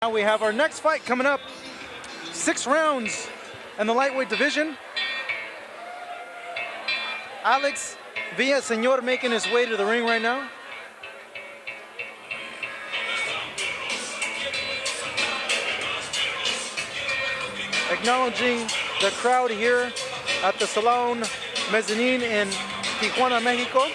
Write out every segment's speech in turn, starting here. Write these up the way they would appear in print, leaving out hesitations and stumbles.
Now we have our next fight coming up. 6 rounds in the lightweight division. Alec Villaseñor making his way to the ring right now. Acknowledging the crowd here at the Salon Mezzanine in Tijuana, Mexico.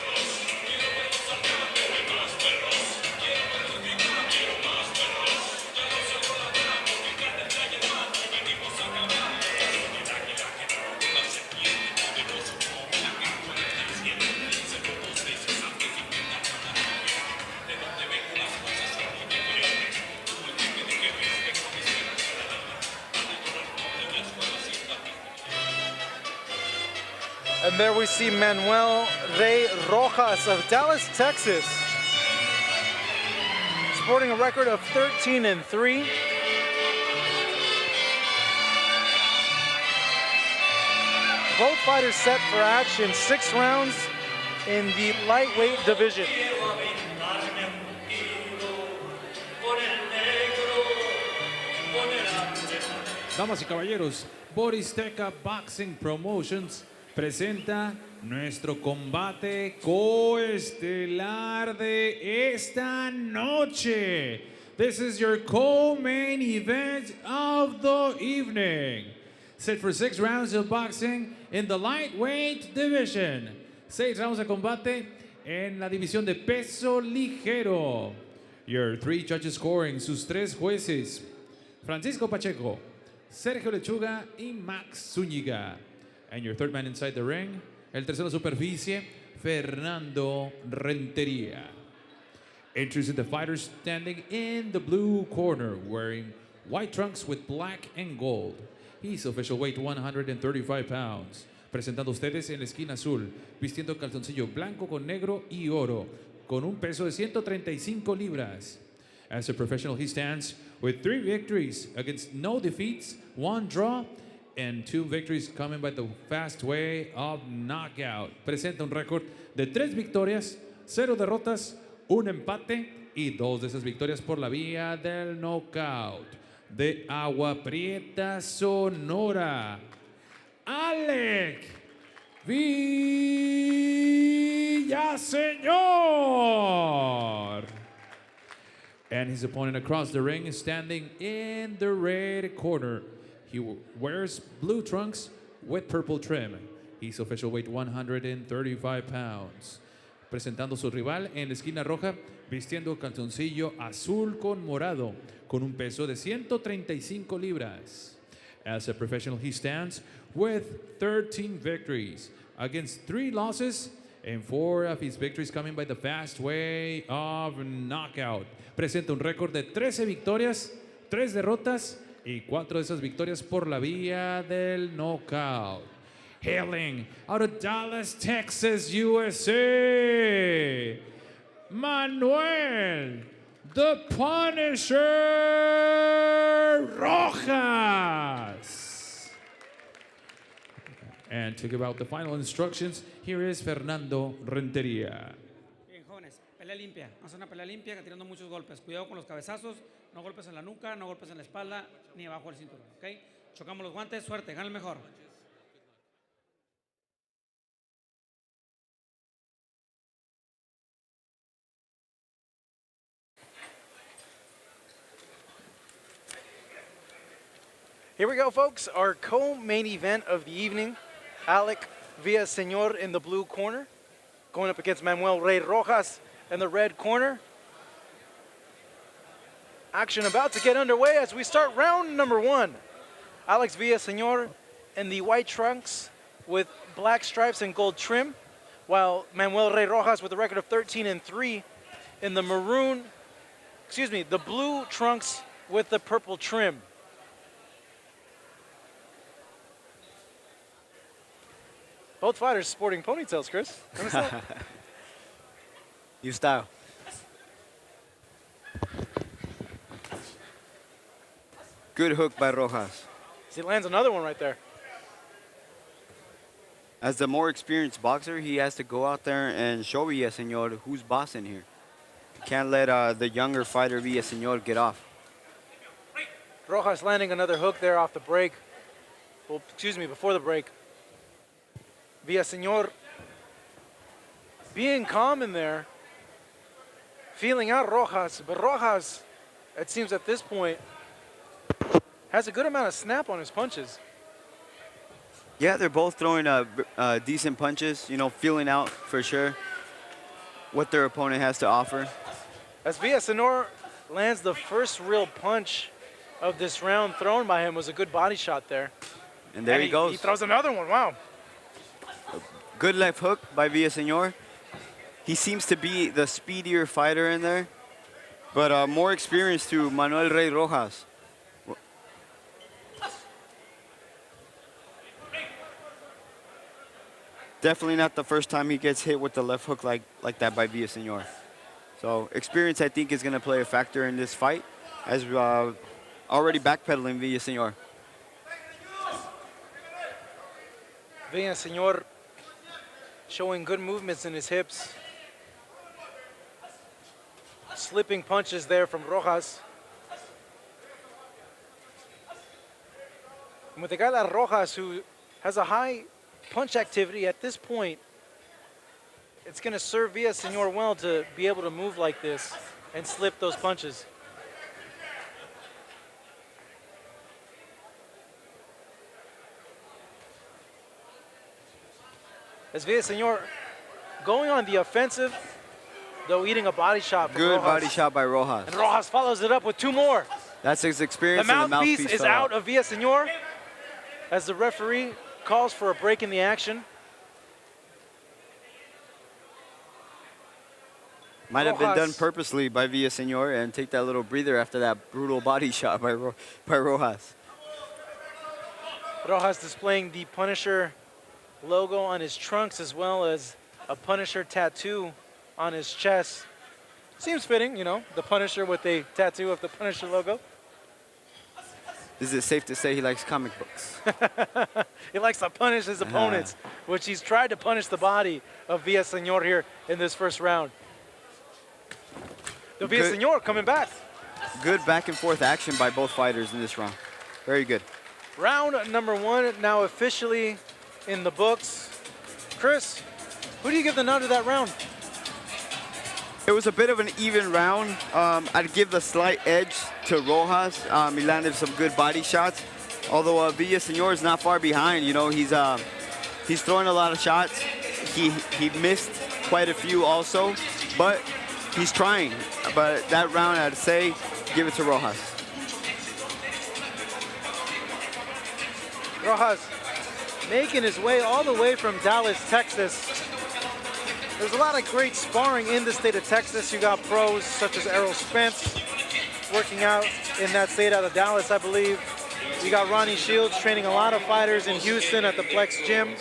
And there we see Manuel Rey Rojas of Dallas, Texas, sporting a record of 13-3. Both fighters set for action, 6 rounds in the lightweight division. Damas y caballeros, Boristeca Boxing Promotions presenta nuestro combate coestelar de esta noche. This is your co-main event of the evening. Set for 6 rounds of boxing in the lightweight division. 6 rounds de combate en la división de peso ligero. Your 3 judges scoring, sus 3 jueces, Francisco Pacheco, Sergio Lechuga y Max Zúñiga. And your third man inside the ring, el tercero superficie, Fernando Renteria. Introducing the fighters standing in the blue corner, wearing white trunks with black and gold. He's official weight 135 pounds. Presentando ustedes en la esquina azul, vistiendo calzoncillo blanco con negro y oro, con un peso de 135 libras. As a professional, he stands with 3 victories against no defeats, 1 draw, and 2 victories coming by the fast way of knockout. Presenta un récord de 3 victorias, 0 derrotas, 1 empate y 2 de esas victorias por la vía del knockout. De Agua Prieta, Sonora, Alec Villaseñor. And his opponent across the ring is standing in the red corner. He wears blue trunks with purple trim. He's official weight 135 pounds. Presentando su rival en la esquina roja, vistiendo calzoncillo azul con morado, con un peso de 135 libras. As a professional, he stands with 13 victories against 3 losses and 4 of his victories coming by the fast way of knockout. Presenta un récord de 13 victorias, 3 derrotas y 4 de esas victorias por la vía del knockout. Hailing out of Dallas, Texas, USA, Manuel the Punisher Rojas. And to give out the final instructions, here is Fernando Renteria. Bien, jóvenes, pelea limpia. Vamos a hacer una pelea limpia, tirando muchos golpes. Cuidado con los cabezazos, no golpes en la nuca, no golpes en la espalda, ni abajo del cinturón, ¿ok? Chocamos los guantes, suerte, gana el mejor. Here we go, folks. Our co-main event of the evening. Alec Villaseñor in the blue corner, going up against Manuel Rey Rojas in the red corner. Action about to get underway as we start round number 1. Alec Villaseñor in the white trunks with black stripes and gold trim, while Manuel Rey Rojas with a record of 13-3 in the the blue trunks with the purple trim. Both fighters sporting ponytails, Chris. Notice that? New style. Good hook by Rojas. He lands another one right there. As the more experienced boxer, he has to go out there and show Villaseñor who's boss in here. Can't let the younger fighter Villaseñor get off. Rojas landing another hook there off the break. Well, excuse me, before the break. Villaseñor being calm in there, feeling out Rojas, but Rojas, it seems at this point, has a good amount of snap on his punches. Yeah, they're both throwing decent punches, you know, feeling out for sure what their opponent has to offer. As Villaseñor lands the first real punch of this round thrown by him, was a good body shot there. And there he goes. He throws another one, wow. Good left hook by Villaseñor. He seems to be the speedier fighter in there, but more experience to Manuel Rey Rojas. Definitely not the first time he gets hit with the left hook like that by Villaseñor. So experience, I think, is going to play a factor in this fight, as already backpedaling Villaseñor. Villaseñor showing good movements in his hips. Slipping punches there from Rojas. And with a guy like Rojas, who has a high punch activity at this point, it's going to serve Villaseñor well to be able to move like this and slip those punches. As Villaseñor going on the offensive, though eating a body shot from Good Rojas. body shot by Rojas. And Rojas follows it up with two more. That's his experience. The and mouthpiece is fell out of Villaseñor as the referee calls for a break in the action. Might have been done Rojas. purposely by Villaseñor and take that little breather after that brutal body shot by Rojas. Rojas displaying the Punisher logo on his trunks as well as a Punisher tattoo on his chest. Seems fitting, you know, the Punisher with a tattoo of the Punisher logo. Is it safe to say he likes comic books? He likes to punish his opponents, which he's tried to punish the body of Villaseñor here in this first round. The Villaseñor coming back. Good back and forth action by both fighters in this round. Very good. Round number one now officially in the books. Chris, who do you give the nod to that round? It was a bit of an even round. I'd give the slight edge to Rojas. He landed some good body shots. Although Villaseñor is not far behind. You know, he's throwing a lot of shots. He missed quite a few also, but he's trying. But that round, I'd say, give it to Rojas. Rojas making his way all the way from Dallas, Texas. There's a lot of great sparring in the state of Texas. You got pros such as Errol Spence working out in that state out of Dallas, I believe. You got Ronnie Shields training a lot of fighters in Houston at the Flex Gym.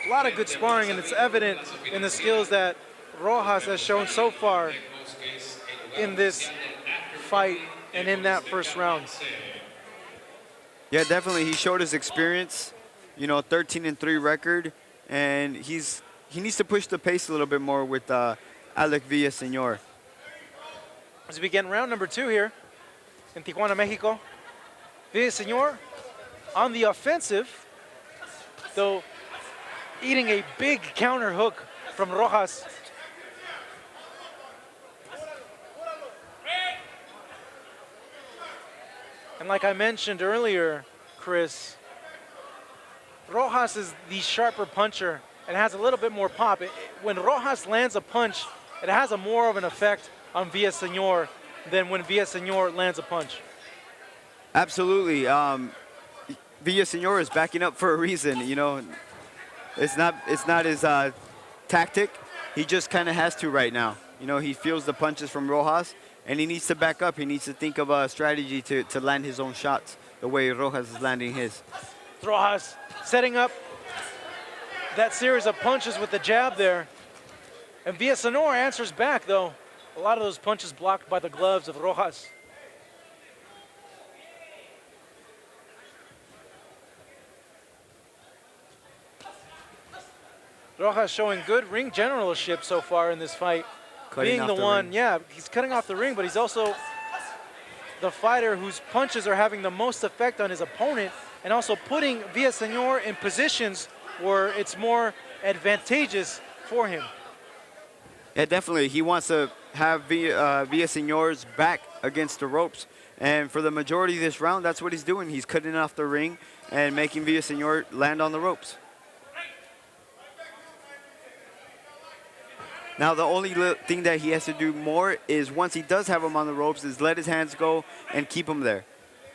A lot of good sparring, and it's evident in the skills that Rojas has shown so far in this fight and in that first round. Yeah, definitely. He showed his experience. You know, 13-3 record, and he needs to push the pace a little bit more with Alec Villaseñor. As we begin round number two here in Tijuana, Mexico, Villaseñor on the offensive, though eating a big counter hook from Rojas. And like I mentioned earlier, Chris, Rojas is the sharper puncher and has a little bit more pop. When Rojas lands a punch, it has a more of an effect on Villaseñor than when Villaseñor lands a punch. Absolutely. Villaseñor is backing up for a reason. You know, it's not his tactic. He just kind of has to right now. You know, he feels the punches from Rojas, and he needs to back up. He needs to think of a strategy to land his own shots the way Rojas is landing his. Rojas setting up that series of punches with the jab there. And Villaseñor answers back, though. A lot of those punches blocked by the gloves of Rojas. Rojas showing good ring generalship so far in this fight. Cutting Being off the the one, ring. yeah, he's cutting off the ring, but he's also the fighter whose punches are having the most effect on his opponent, and also putting Villaseñor in positions where it's more advantageous for him. Yeah, definitely. He wants to have Villaseñor's back against the ropes. And for the majority of this round, that's what he's doing. He's cutting off the ring and making Villaseñor land on the ropes. Now, the only thing that he has to do more is once he does have him on the ropes is let his hands go and keep him there.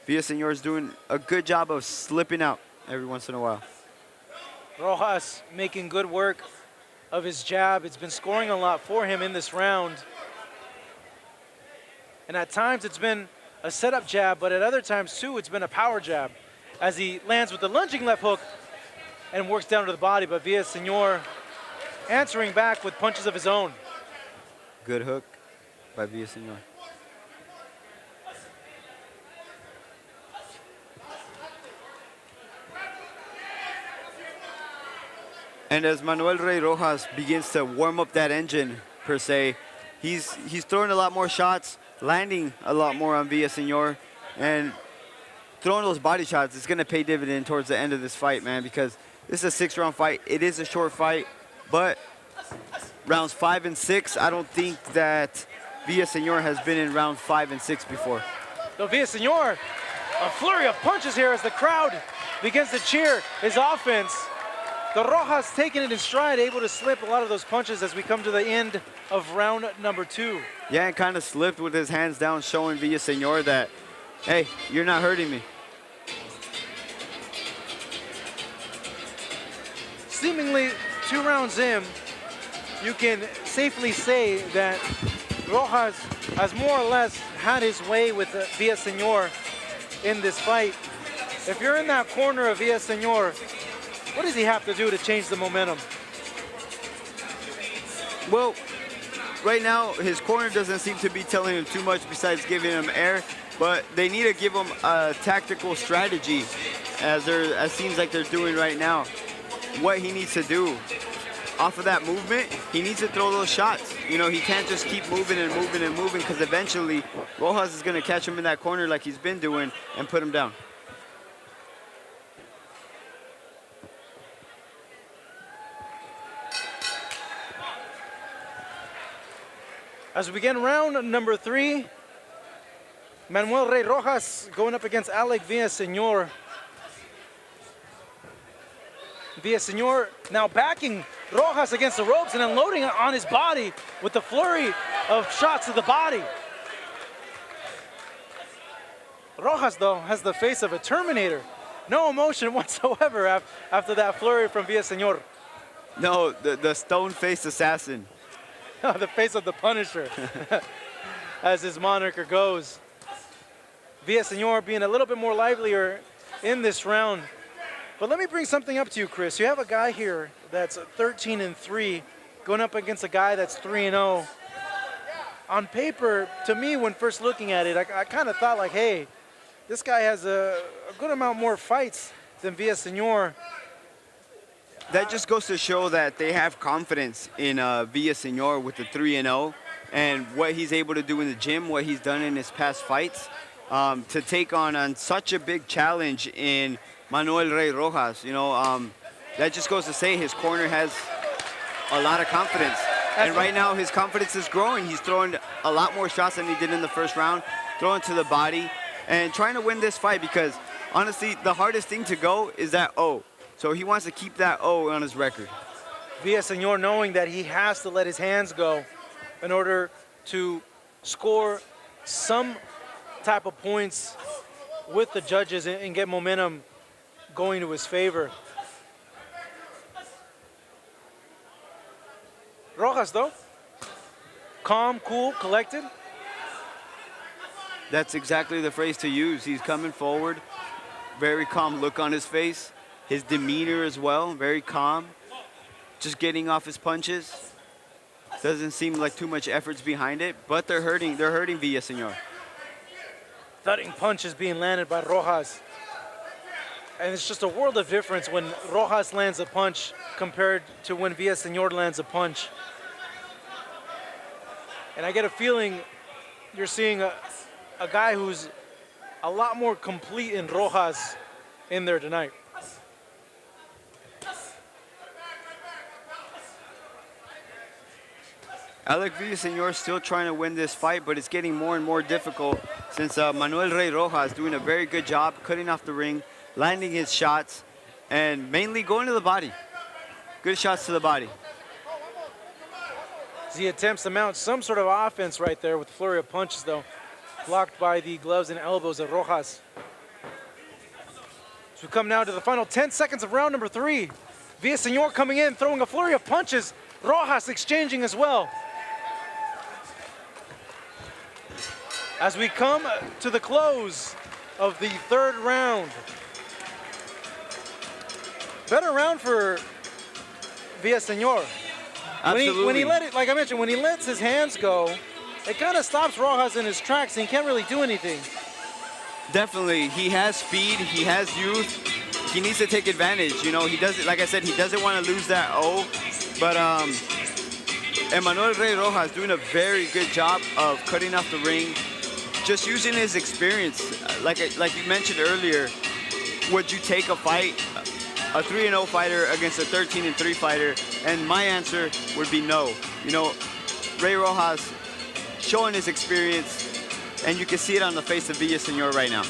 Villaseñor is doing a good job of slipping out every once in a while. Rojas making good work of his jab. It's been scoring a lot for him in this round. And at times it's been a setup jab, but at other times too, it's been a power jab as he lands with the lunging left hook and works down to the body. But Villaseñor answering back with punches of his own. Good hook by Villaseñor. And as Manuel Rey Rojas begins to warm up that engine, per se, he's throwing a lot more shots, landing a lot more on Villaseñor, and throwing those body shots is going to pay dividend towards the end of this fight, man, because this is a 6-round fight. It is a short fight, but rounds 5 and 6, I don't think that Villaseñor has been in round 5 and 6 before. So Villaseñor, a flurry of punches here as the crowd begins to cheer his offense. The Rojas taking it in stride, able to slip a lot of those punches as we come to the end of round number 2. Yeah, and kind of slipped with his hands down, showing Villaseñor that, hey, you're not hurting me. Seemingly 2 rounds in, you can safely say that Rojas has more or less had his way with Villaseñor in this fight. If you're in that corner of Villaseñor, what does he have to do to change the momentum? Well, right now, his corner doesn't seem to be telling him too much besides giving him air, but they need to give him a tactical strategy, as seems like they're doing right now. What he needs to do, off of that movement, he needs to throw those shots. You know, he can't just keep moving and moving and moving, because eventually Rojas is going to catch him in that corner like he's been doing and put him down. As we begin round number 3, Manuel Rey Rojas going up against Alec Villaseñor. Villaseñor now backing Rojas against the ropes and unloading on his body with the flurry of shots to the body. Rojas, though, has the face of a Terminator. No emotion whatsoever after that flurry from Villaseñor. No, the stone-faced assassin. The face of the Punisher, as his moniker goes. Villaseñor being a little bit more livelier in this round. But let me bring something up to you, Chris. You have a guy here that's 13 and 3 going up against a guy that's 3 and 0. On paper, to me, when first looking at it, I kind of thought like, hey, this guy has a good amount more fights than Villaseñor. That just goes to show that they have confidence in Villaseñor with the 3 and 0, and what he's able to do in the gym, what he's done in his past fights, to take on such a big challenge in Manuel Rey Rojas. You know, that just goes to say his corner has a lot of confidence. And right now his confidence is growing. He's throwing a lot more shots than he did in the first round, throwing to the body and trying to win this fight, because honestly, the hardest thing to go is that O. So he wants to keep that O on his record. Villaseñor knowing that he has to let his hands go in order to score some type of points with the judges and get momentum going to his favor. Rojas, though, calm, cool, collected. That's exactly the phrase to use. He's coming forward, very calm look on his face. His demeanor as well, very calm. Just getting off his punches. Doesn't seem like too much effort's behind it, but they're hurting Villaseñor. Thudding punches being landed by Rojas. And it's just a world of difference when Rojas lands a punch compared to when Villaseñor lands a punch. And I get a feeling you're seeing a guy who's a lot more complete in Rojas in there tonight. Alec Villaseñor still trying to win this fight, but it's getting more and more difficult since Manuel Rey Rojas is doing a very good job cutting off the ring, landing his shots, and mainly going to the body. Good shots to the body. As he attempts to mount some sort of offense right there with flurry of punches, though, blocked by the gloves and elbows of Rojas. So we come now to the final 10 seconds of round number 3. Villaseñor coming in, throwing a flurry of punches. Rojas exchanging as well. As we come to the close of the 3rd round. Better round for Villaseñor. Absolutely. When he let it, like I mentioned, when he lets his hands go, it kind of stops Rojas in his tracks and he can't really do anything. Definitely, he has speed, he has youth. He needs to take advantage. You know, he doesn't, like I said, he doesn't want to lose that O. But Manuel Rey Rojas doing a very good job of cutting off the ring, just using his experience. Like you mentioned earlier, would you take a fight, a 3-0 fighter against a 13-3 fighter? And my answer would be no. You know, Rey Rojas showing his experience, and you can see it on the face of Villaseñor right now.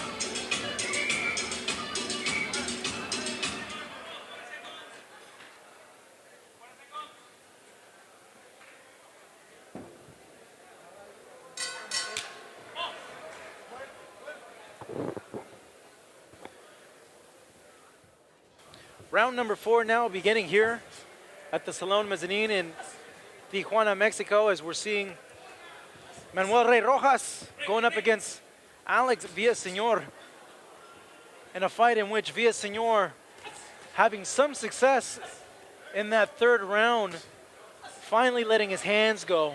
Round number 4 now beginning here at the Salon Mezzanine in Tijuana, Mexico, as we're seeing Manuel Rey Rojas going up against Alec Villaseñor in a fight in which Villaseñor, having some success in that 3rd round, finally letting his hands go.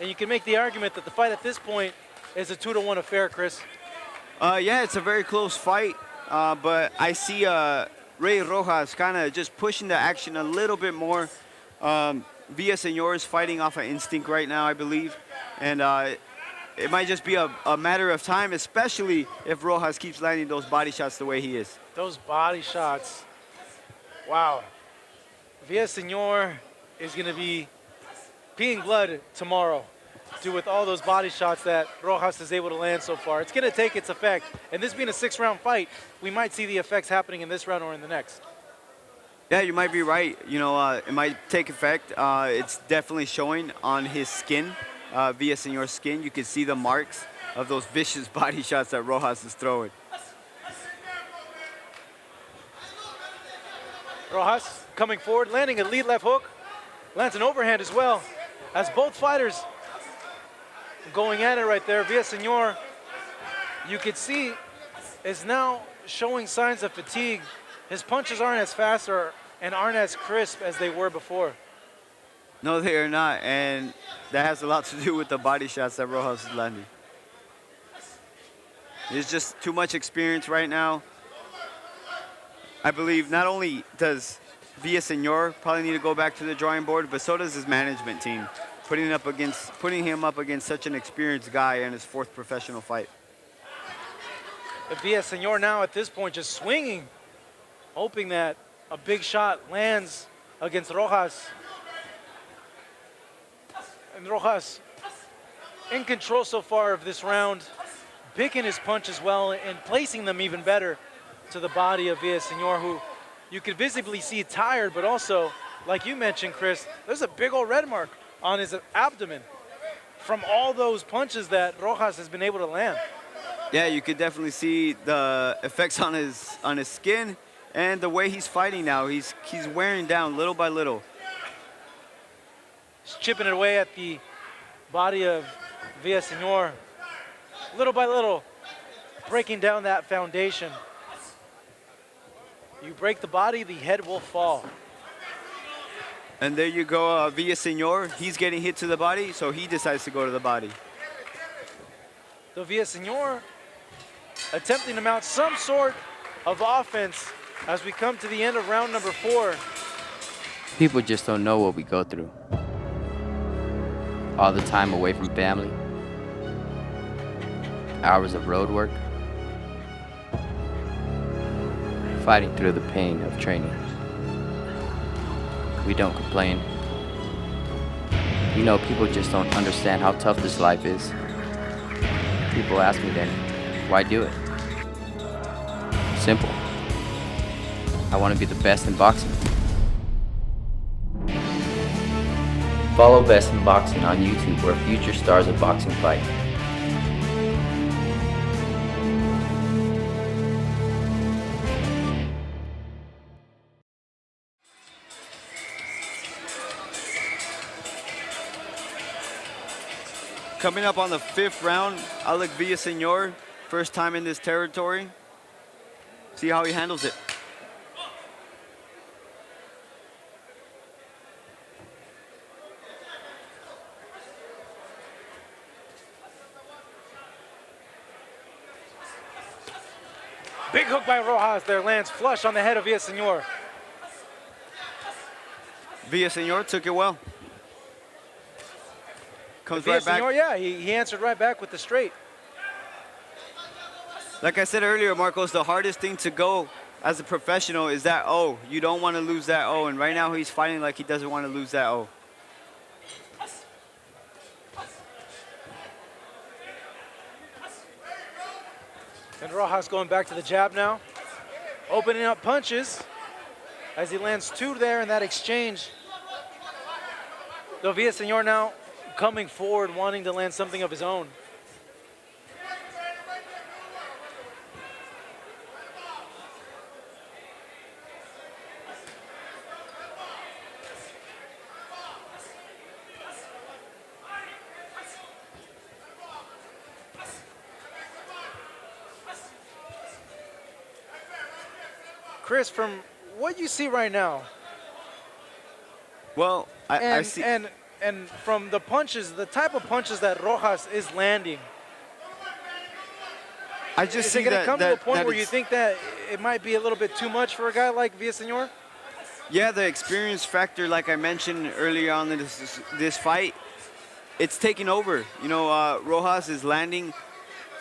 And you can make the argument that the fight at this point is a 2-1 affair, Chris. Yeah, it's a very close fight, but I see Rey Rojas kind of just pushing the action a little bit more. Villaseñor is fighting off of instinct right now, I believe. And it might just be a matter of time, especially if Rojas keeps landing those body shots the way he is. Those body shots. Wow. Villaseñor is going to be peeing blood tomorrow with all those body shots that Rojas is able to land so far. It's going to take its effect. And this being a 6-round fight, we might see the effects happening in this round or in the next. Yeah, you might be right. You know, it might take effect. It's definitely showing on his skin, Villaseñor's skin. You can see the marks of those vicious body shots that Rojas is throwing. Rojas coming forward, landing a lead left hook. Lands an overhand as well. As both fighters going at it right there, Villaseñor, you could see, is now showing signs of fatigue. His punches aren't as fast and aren't as crisp as they were before. No, they are not, and that has a lot to do with the body shots that Rojas is landing. There's just too much experience right now. I believe not only does Villaseñor probably need to go back to the drawing board, but so does his management team, putting him up against such an experienced guy in his 4th professional fight. But Villaseñor now at this point just swinging, hoping that a big shot lands against Rojas. And Rojas in control so far of this round, picking his punches well and placing them even better to the body of Villaseñor, who you could visibly see tired, but also, like you mentioned, Chris, there's a big old red mark on his abdomen from all those punches that Rojas has been able to land. Yeah, you could definitely see the effects on his skin and the way he's fighting now. He's wearing down little by little. He's chipping it away at the body of Villaseñor, little by little, breaking down that foundation. You break the body, the head will fall. And there you go, Villaseñor. He's getting hit to the body, so he decides to go to the body. So Villaseñor attempting to mount some sort of offense as we come to the end of round number 4. People just don't know what we go through. All the time away from family. hours of road work, fighting through the pain of training. We don't complain. You know, people just don't understand how tough this life is. People ask me then, why do it? Simple. I want to be the best in boxing. Follow Best in Boxing on YouTube, where future stars of boxing fight. Coming up on the 5th round, Alec Villaseñor, first time in this territory. See how he handles it. Big hook by Rojas there, lands flush on the head of Villaseñor. Villaseñor took it well. Comes right back. Villaseñor, yeah, he answered right back with the straight. Like I said earlier, Marcos, the hardest thing to go as a professional is that O. You don't want to lose that O, and right now he's fighting like he doesn't want to lose that O. And Rojas going back to the jab now. Opening up punches as he lands 2 there in that exchange. Though Villaseñor now coming forward, wanting to land something of his own. Chris, from what you see right now, Well, I see. And from the punches, the type of punches that Rojas is landing, I just is see it going to that, come to a point where you it's- think that it might be a little bit too much for a guy like Villaseñor? Yeah, the experience factor, like I mentioned earlier on in this fight, it's taking over. You know, Rojas is landing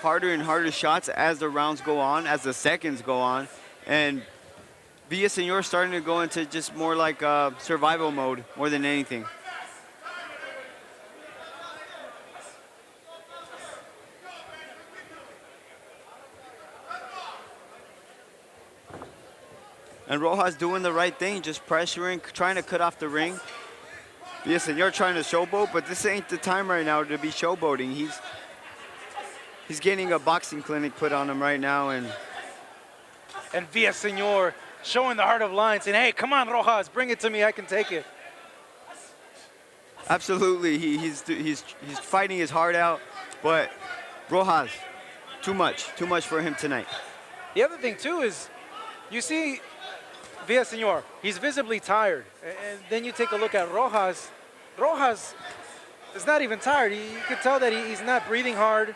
harder and harder shots as the rounds go on, as the seconds go on, and Villaseñor starting to go into just more like survival mode more than anything. And Rojas doing the right thing, just pressuring, trying to cut off the ring. Villaseñor trying to showboat, but this ain't the time right now to be showboating. He's getting a boxing clinic put on him right now, and Villaseñor showing the heart of lion, saying, hey, come on, Rojas, bring it to me, I can take it. absolutely he's fighting his heart out, but Rojas, too much for him tonight. The other thing, too, is you see Villaseñor, he's visibly tired. And then you take a look at Rojas. Rojas is not even tired. You can tell that he's not breathing hard.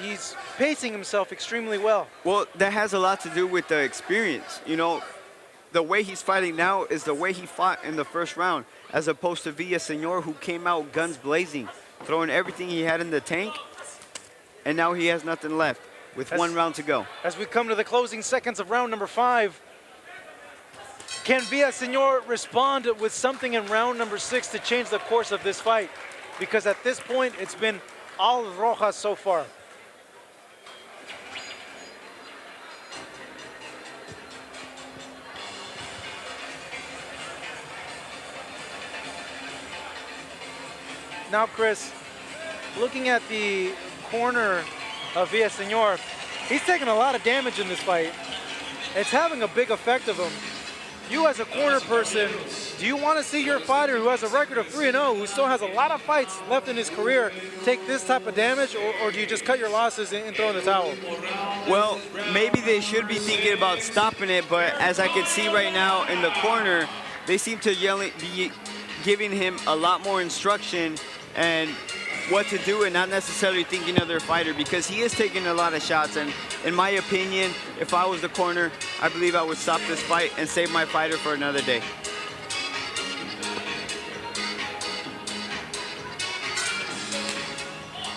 He's pacing himself extremely well. Well, that has a lot to do with the experience. You know, the way he's fighting now is the way he fought in the first round, as opposed to Villaseñor, who came out guns blazing, throwing everything he had in the tank, and now he has nothing left with 1 round to go. As we come to the closing seconds of round number 5, can Villaseñor respond with something in round number 6 to change the course of this fight? Because at this point, it's been all Rojas so far. Now, Chris, looking at the corner of Villaseñor, he's taking a lot of damage in this fight. It's having a big effect of him. You as a corner person, do you want to see your fighter who has a record of 3-0, who still has a lot of fights left in his career, take this type of damage, or do you just cut your losses and throw in the towel? Well, maybe they should be thinking about stopping it, but as I can see right now in the corner, they seem to be giving him a lot more instruction and what to do, and not necessarily thinking of their fighter, because he is taking a lot of shots. And in my opinion, if I was the corner, I believe I would stop this fight and save my fighter for another day.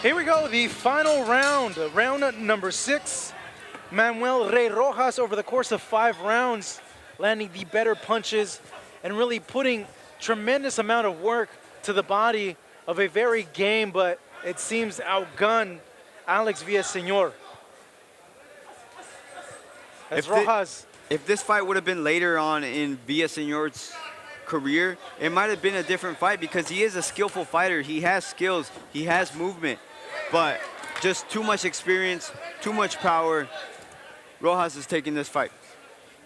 Here we go, the final round, round number 6. Manuel Rey Rojas, over the course of 5 rounds, landing the better punches and really putting tremendous amount of work to the body of a very game, but it seems outgunned Alec Villaseñor. As Rojas. If this fight would have been later on in Villaseñor's career, it might have been a different fight because he is a skillful fighter. He has skills, he has movement, but just too much experience, too much power. Rojas is taking this fight.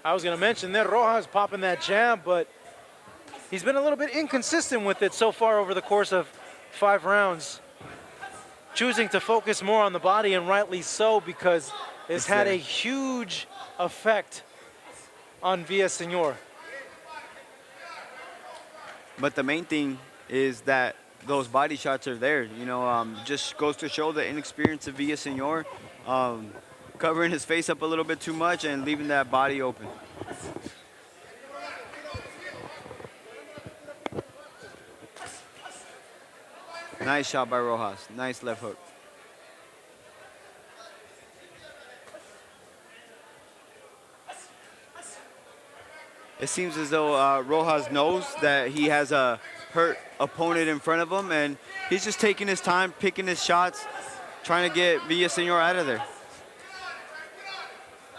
I was going to mention that Rojas popping that jab, but he's been a little bit inconsistent with it so far over the course of 5 rounds. Choosing to focus more on the body, and rightly so, because it's had a huge effect on Villaseñor. But the main thing is that those body shots are there. You know, just goes to show the inexperience of Villaseñor, covering his face up a little bit too much and leaving that body open. Nice shot by Rojas. Nice left hook. It seems as though Rojas knows that he has a hurt opponent in front of him, and he's just taking his time, picking his shots, trying to get Villaseñor out of there.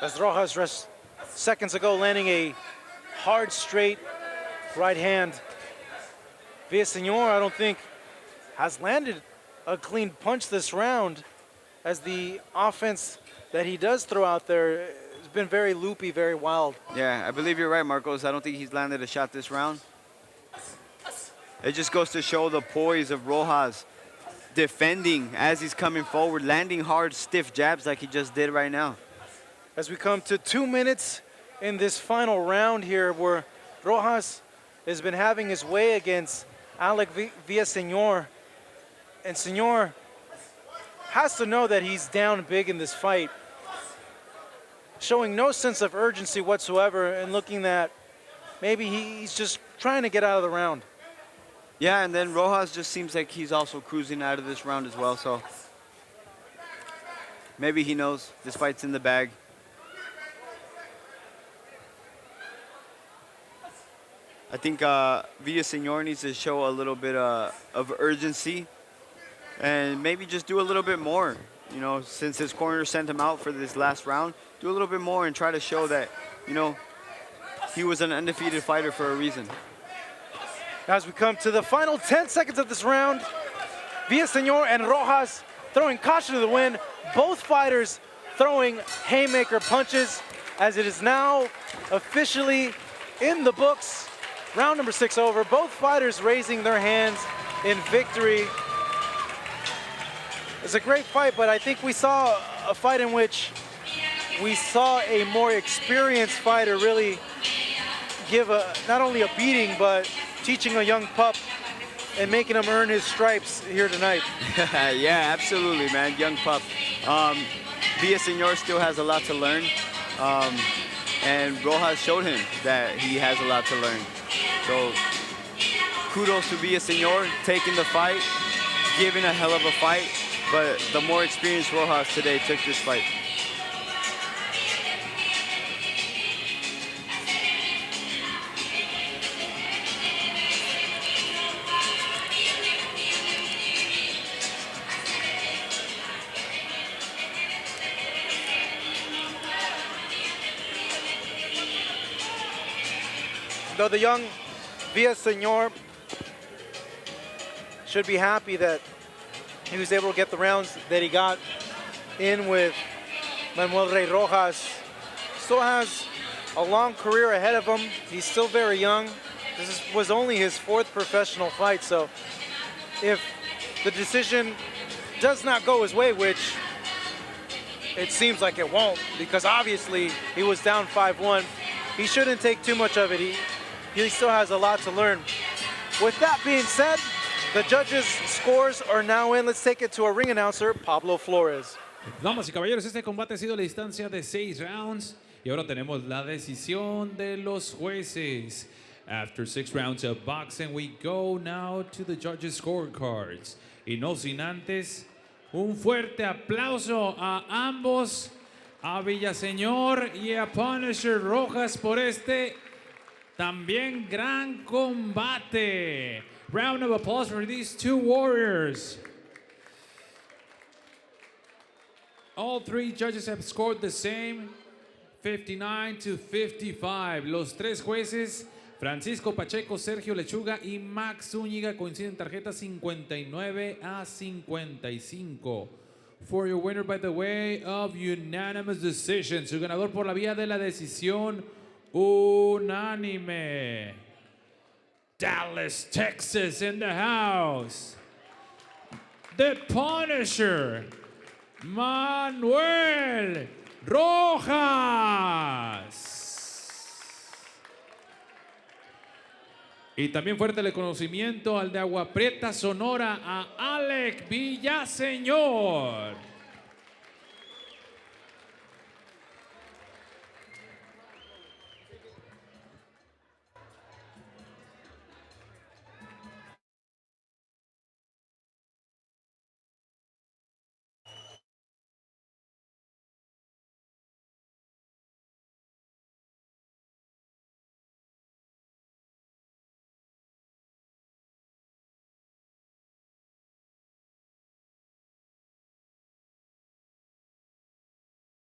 As Rojas just seconds ago landing a hard, straight right hand. Villaseñor, I don't think, has landed a clean punch this round, as the offense that he does throw out there has been very loopy, very wild. Yeah, I believe you're right, Marcos. I don't think he's landed a shot this round. It just goes to show the poise of Rojas defending as he's coming forward, landing hard, stiff jabs like he just did right now. As we come to 2 minutes in this final round here, where Rojas has been having his way against Alec Villaseñor, and Señor has to know that he's down big in this fight, showing no sense of urgency whatsoever and looking that maybe he's just trying to get out of the round. Yeah, and then Rojas just seems like he's also cruising out of this round as well, so maybe he knows this fight's in the bag. I think Villaseñor needs to show a little bit of urgency and maybe just do a little bit more. You know, since his corner sent him out for this last round, do a little bit more and try to show that, you know, he was an undefeated fighter for a reason. As we come to the final 10 seconds of this round, Villaseñor and Rojas throwing caution to the wind. Both fighters throwing haymaker punches, as it is now officially in the books. Round number 6 over. Both fighters raising their hands in victory. It's a great fight, but I think we saw a fight in which we saw a more experienced fighter really give not only a beating, but teaching a young pup and making him earn his stripes here tonight. Yeah, absolutely, man. Young pup. Villaseñor still has a lot to learn, and Rojas showed him that he has a lot to learn. So kudos to Villaseñor taking the fight, giving a hell of a fight, but the more experienced Rojas today took this fight. Though the young Villaseñor should be happy that he was able to get the rounds that he got in with Manuel Rey Rojas. Still has a long career ahead of him. He's still very young. This was only his 4th professional fight, so if the decision does not go his way, which it seems like it won't, because obviously he was down 5-1, he shouldn't take too much of it. He still has a lot to learn. With that being said, the judges' scores are now in. Let's take it to our ring announcer, Pablo Flores. Damas y caballeros, este combate ha sido la distancia de 6 rounds y ahora tenemos la decisión de los jueces. After 6 rounds of boxing, we go now to the judges' scorecards. Y no sin antes Un fuerte aplauso a ambos, a Villaseñor y a Punisher Rojas por este también gran combate. Round of applause for these two warriors. All three judges have scored the same, 59-55. Los tres jueces, Francisco Pacheco, Sergio Lechuga y Max Zúñiga, coinciden en tarjeta 59-55. For your winner by the way of unanimous decision. Su ganador por la vía de la decisión unánime. Dallas, Texas in the house. The Punisher, Manuel Rojas. Y también fuerte reconocimiento al de Agua Prieta, Sonora, a Alec Villaseñor.